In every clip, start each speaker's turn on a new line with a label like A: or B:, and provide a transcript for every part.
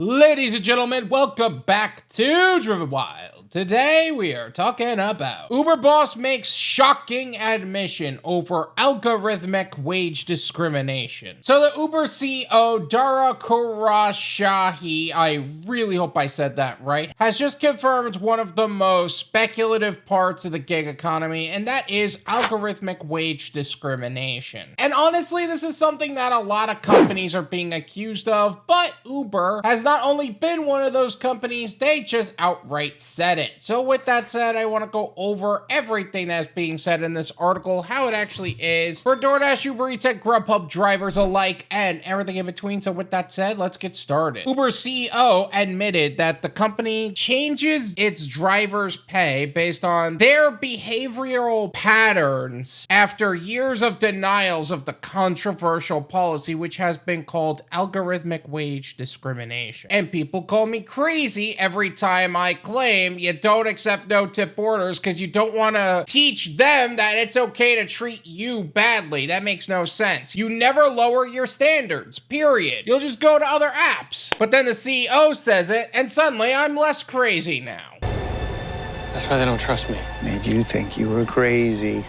A: Ladies and gentlemen, welcome back to Driven Wyld. Today we are talking about Uber boss makes shocking admission over algorithmic wage discrimination. So the Uber CEO, Dara Khosrowshahi, I really hope I said that right, has just confirmed one of the most speculative parts of the gig economy, and that is algorithmic wage discrimination. And honestly, this is something that a lot of companies are being accused of, but Uber has not only been one of those companies, they just outright said it. So with that said, I want to go over everything that's being said in this article, how it actually is for Doordash, UberEats, and Grubhub drivers alike, and everything in between. So with that said, let's get started. Uber CEO admitted that the company changes its drivers' pay based on their behavioral patterns after years of denials of the controversial policy, which has been called algorithmic wage discrimination. And people call me crazy every time I claim you don't accept no-tip orders because you don't want to teach them that it's okay to treat you badly. That makes no sense. You never lower your standards, period. You'll just go to other apps. But then the CEO says it, and suddenly I'm less crazy now.
B: That's why they don't trust me.
C: Made you think you were crazy.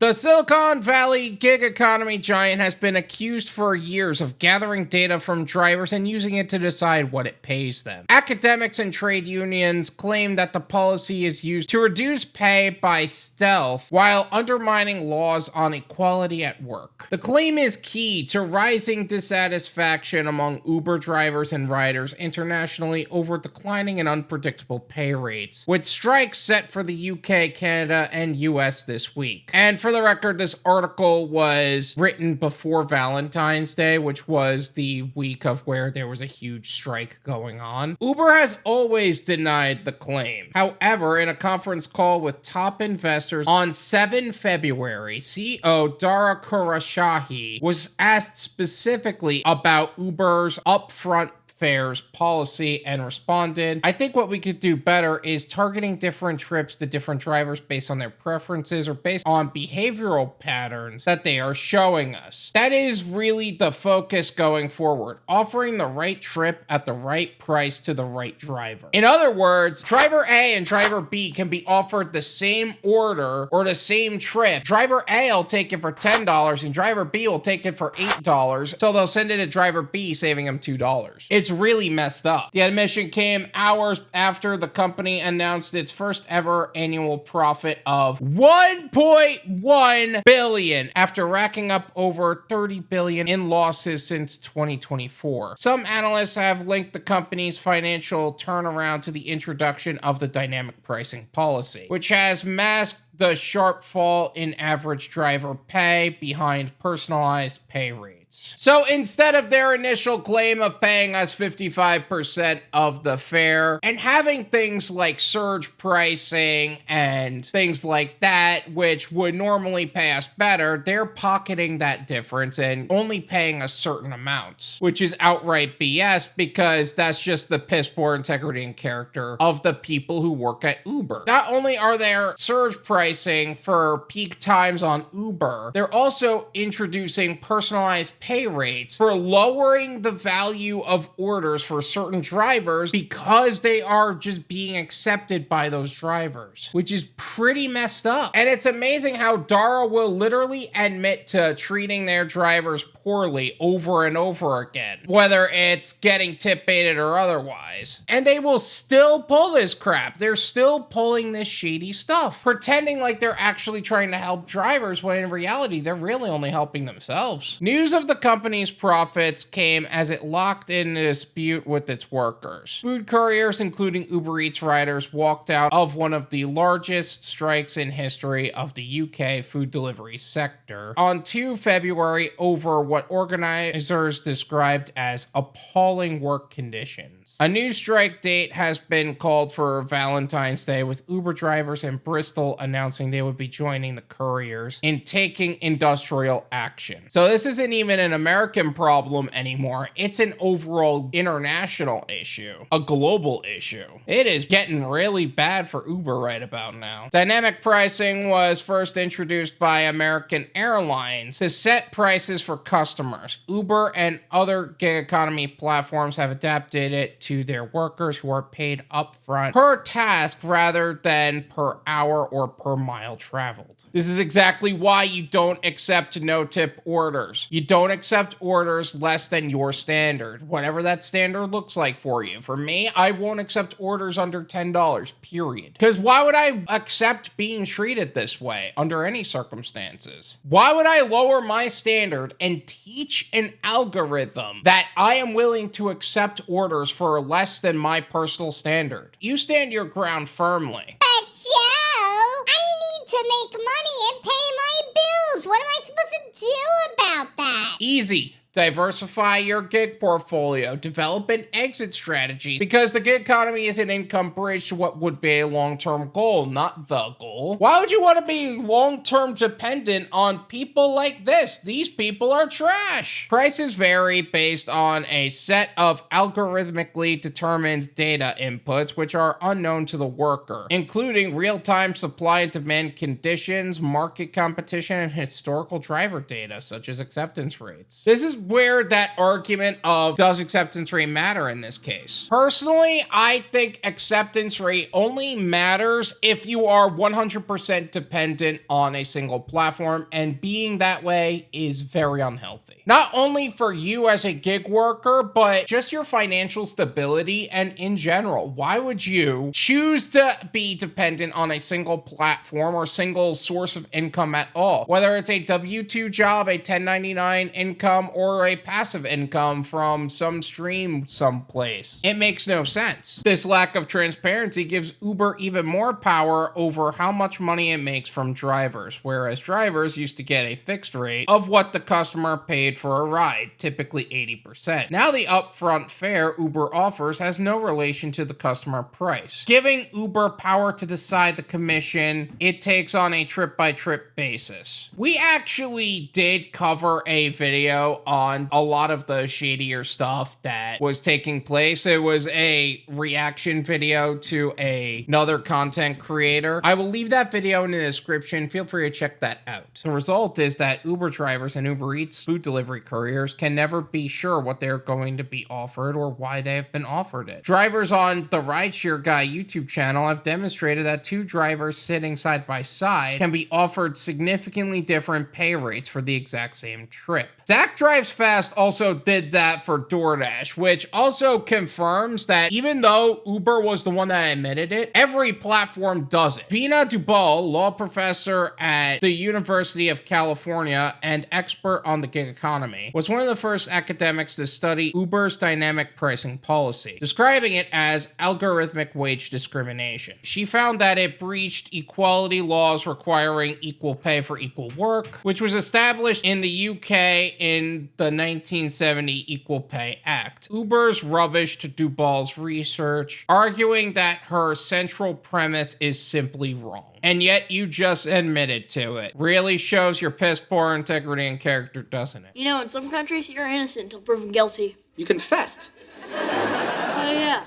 A: The Silicon Valley gig economy giant has been accused for years of gathering data from drivers and using it to decide what it pays them. Academics and trade unions claim that the policy is used to reduce pay by stealth while undermining laws on equality at work. The claim is key to rising dissatisfaction among Uber drivers and riders internationally over declining and unpredictable pay rates, with strikes set for the UK, Canada, and US this week. And for the record, this article was written before Valentine's Day, which was the week of where there was a huge strike going on. Uber has always denied the claim. However, in a conference call with top investors on 7 February, CEO Dara Khosrowshahi was asked specifically about Uber's upfront fares policy and responded, "I think what we could do better is targeting different trips to different drivers based on their preferences or based on behavioral patterns that they are showing us. That is really the focus going forward, offering the right trip at the right price to the right driver." In other words, driver A and driver B can be offered the same order or the same trip. Driver A will take it for $10 and driver B will take it for $8, so they'll send it to driver B, saving them $2. It's really messed up. The admission came hours after the company announced its first ever annual profit of $1.1 billion after racking up over $30 billion in losses since 2024. Some analysts have linked the company's financial turnaround to the introduction of the dynamic pricing policy, which has masked the sharp fall in average driver pay behind personalized pay rates. So instead of their initial claim of paying us 55% of the fare and having things like surge pricing and things like that, which would normally pay us better, they're pocketing that difference and only paying us certain amounts, which is outright BS because that's just the piss poor integrity and character of the people who work at Uber. Not only are there surge pricing for peak times on Uber, they're also introducing personalized pay rates for lowering the value of orders for certain drivers because they are just being accepted by those drivers, which is pretty messed up. And it's amazing how Dara will literally admit to treating their drivers poorly over and over again, whether it's getting tip baited or otherwise. And they will still pull this crap. They're still pulling this shady stuff, pretending like they're actually trying to help drivers when in reality, they're really only helping themselves. News of the company's profits came as it locked in a dispute with its workers. Food couriers, including Uber Eats riders, walked out of one of the largest strikes in history of the UK food delivery sector on 2 February over what organizers described as appalling work conditions. A new strike date has been called for Valentine's Day, with Uber drivers in Bristol announcing they would be joining the Couriers in taking industrial action. So this isn't even an American problem anymore. It's an overall international issue, a global issue. It is getting really bad for Uber right about now. Dynamic pricing was first introduced by American Airlines to set prices for customers. Uber and other gig economy platforms have adapted it to their workers who are paid upfront per task rather than per hour or per mile traveled. This is exactly why you don't accept no-tip orders. You don't accept orders less than your standard, whatever that standard looks like for you. For me, I won't accept orders under $10, period. Because why would I accept being treated this way under any circumstances? Why would I lower my standard and teach an algorithm that I am willing to accept orders for less than my personal standard? You stand your ground firmly.
D: But Joe, I need to make money and pay my bills. What am I supposed to do about that?
A: Easy. Diversify your gig portfolio, develop an exit strategy, because the gig economy is an income bridge to what would be a long-term goal, not the goal. Why would you want to be long-term dependent on people like this? These people are trash. Prices vary based on a set of algorithmically determined data inputs which are unknown to the worker, including real-time supply and demand conditions, market competition, and historical driver data, such as acceptance rates. This is where that argument of does acceptance rate matter in this case. Personally, I think acceptance rate only matters if you are 100% dependent on a single platform, and being that way is very unhealthy. Not only for you as a gig worker, but just your financial stability and in general. Why would you choose to be dependent on a single platform or single source of income at all? Whether it's a W-2 job, a 1099 income, or a passive income from some stream someplace. It makes no sense. This lack of transparency gives Uber even more power over how much money it makes from drivers, whereas drivers used to get a fixed rate of what the customer paid for a ride, typically 80%. Now the upfront fare Uber offers has no relation to the customer price, giving Uber power to decide the commission it takes on a trip-by-trip basis. We actually did cover a video on a lot of the shadier stuff that was taking place. It was a reaction video to another content creator. I will leave that video in the description. Feel free to check that out. The result is that Uber drivers and UberEats food delivery couriers can never be sure what they're going to be offered or why they have been offered it. Drivers on the Rideshare Guy YouTube channel have demonstrated that two drivers sitting side by side can be offered significantly different pay rates for the exact same trip. Zach Drives Fast also did that for Doordash, which also confirms that even though Uber was the one that admitted it, every platform does it. Veho Dubal, law professor at the University of California and expert on the gig economy, was one of the first academics to study Uber's dynamic pricing policy, describing it as algorithmic wage discrimination. She found that it breached equality laws requiring equal pay for equal work, which was established in the UK in the 1970 Equal Pay Act. Uber's rubbish to Dubal's research, arguing that her central premise is simply wrong. And yet you just admitted to it. Really shows your piss poor integrity and character, doesn't it?
E: You know, in some countries, you're innocent until proven guilty.
F: You confessed.
E: Oh, yeah.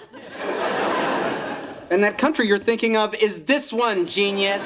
F: And that country you're thinking of is this one, genius.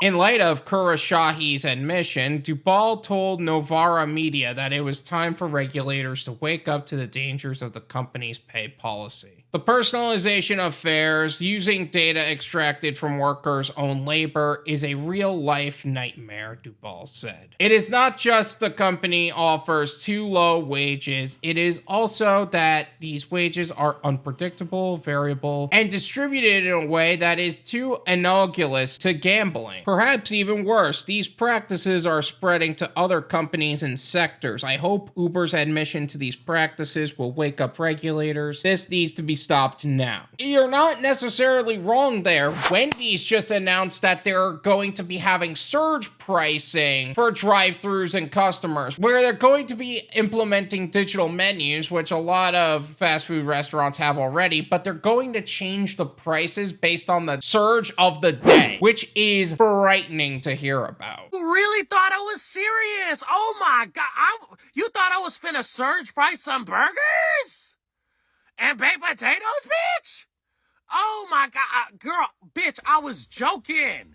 A: In light of Khosrowshahi's admission, Dubal told Novara Media that it was time for regulators to wake up to the dangers of the company's pay policy. The personalization of fares using data extracted from workers' own labor is a real-life nightmare, Dubal said. It is not just the company offers too low wages, it is also that these wages are unpredictable, variable, and distributed in a way that is too analogous to gambling. Perhaps even worse, these practices are spreading to other companies and sectors. I hope Uber's admission to these practices will wake up regulators. This needs to be stopped now. You're not necessarily wrong there. Wendy's just announced that they're going to be having surge pricing for drive-thrus and customers, where they're going to be implementing digital menus, which a lot of fast food restaurants have already, but they're going to change the prices based on the surge of the day, which is frightening to hear about.
G: You really thought I was serious? Oh my God. You thought I was finna surge price some burgers? And baked potatoes, bitch? Oh my God. Girl, bitch, I was joking.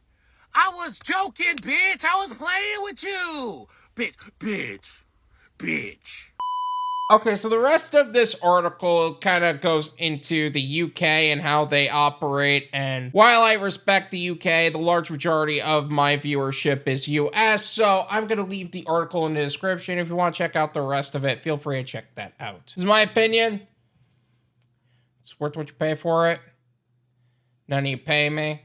G: I was joking, bitch. I was playing with you. Bitch.
A: Okay, so the rest of this article kind of goes into the UK and how they operate, and while I respect the UK, the large majority of my viewership is US, so I'm going to leave the article in the description. If you want to check out the rest of it, feel free to check that out. This is my opinion. It's worth what you pay for it. None of you pay me.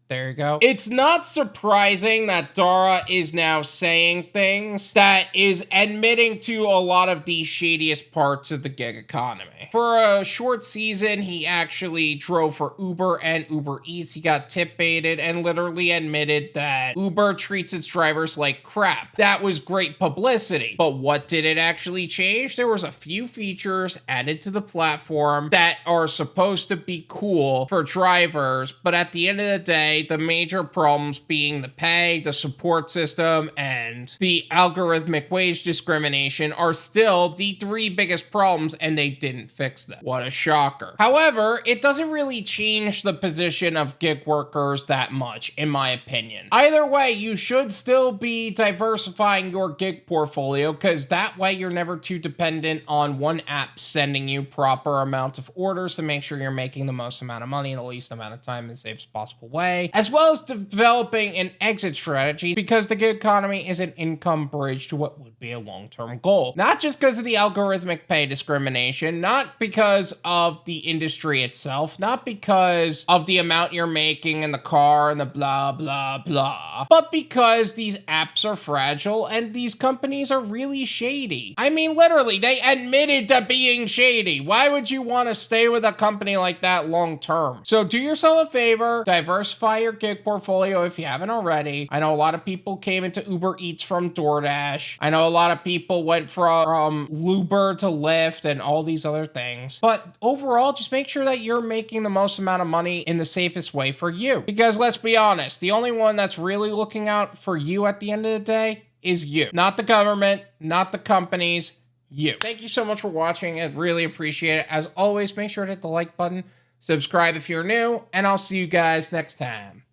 A: There you go. It's not surprising that Dara is now saying things that is admitting to a lot of the shadiest parts of the gig economy. For a short season, he actually drove for Uber and UberEats. He got tip baited and literally admitted that Uber treats its drivers like crap. That was great publicity. But what did it actually change? There was a few features added to the platform that are supposed to be cool for drivers, but at the end of the day, the major problems being the pay, the support system, and the algorithmic wage discrimination are still the three biggest problems, and they didn't fix them. What a shocker. However, it doesn't really change the position of gig workers that much, in my opinion. Either way, you should still be diversifying your gig portfolio, because that way you're never too dependent on one app sending you proper amounts of orders to make sure you're making the most amount of money in the least amount of time in the safest possible way, as well as developing an exit strategy, because the gig economy is an income bridge to what would be a long-term goal. Not just because of the algorithmic pay discrimination, not because of the industry itself, not because of the amount you're making in the car and the blah, blah, blah, but because these apps are fragile and these companies are really shady. I mean, literally, they admitted to being shady. Why would you want to stay with a company like that long-term? So do yourself a favor, diversify your gig portfolio if you haven't already. I know a lot of people came into UberEats from Doordash. I know a lot of people went from Uber to Lyft and all these other things. But overall, just make sure that you're making the most amount of money in the safest way for you. Because let's be honest, the only one that's really looking out for you at the end of the day is you. Not the government, not the companies, you. Thank you so much for watching. I really appreciate it. As always, make sure to hit the like button, subscribe if you're new, and I'll see you guys next time.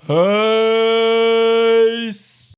A: Peace.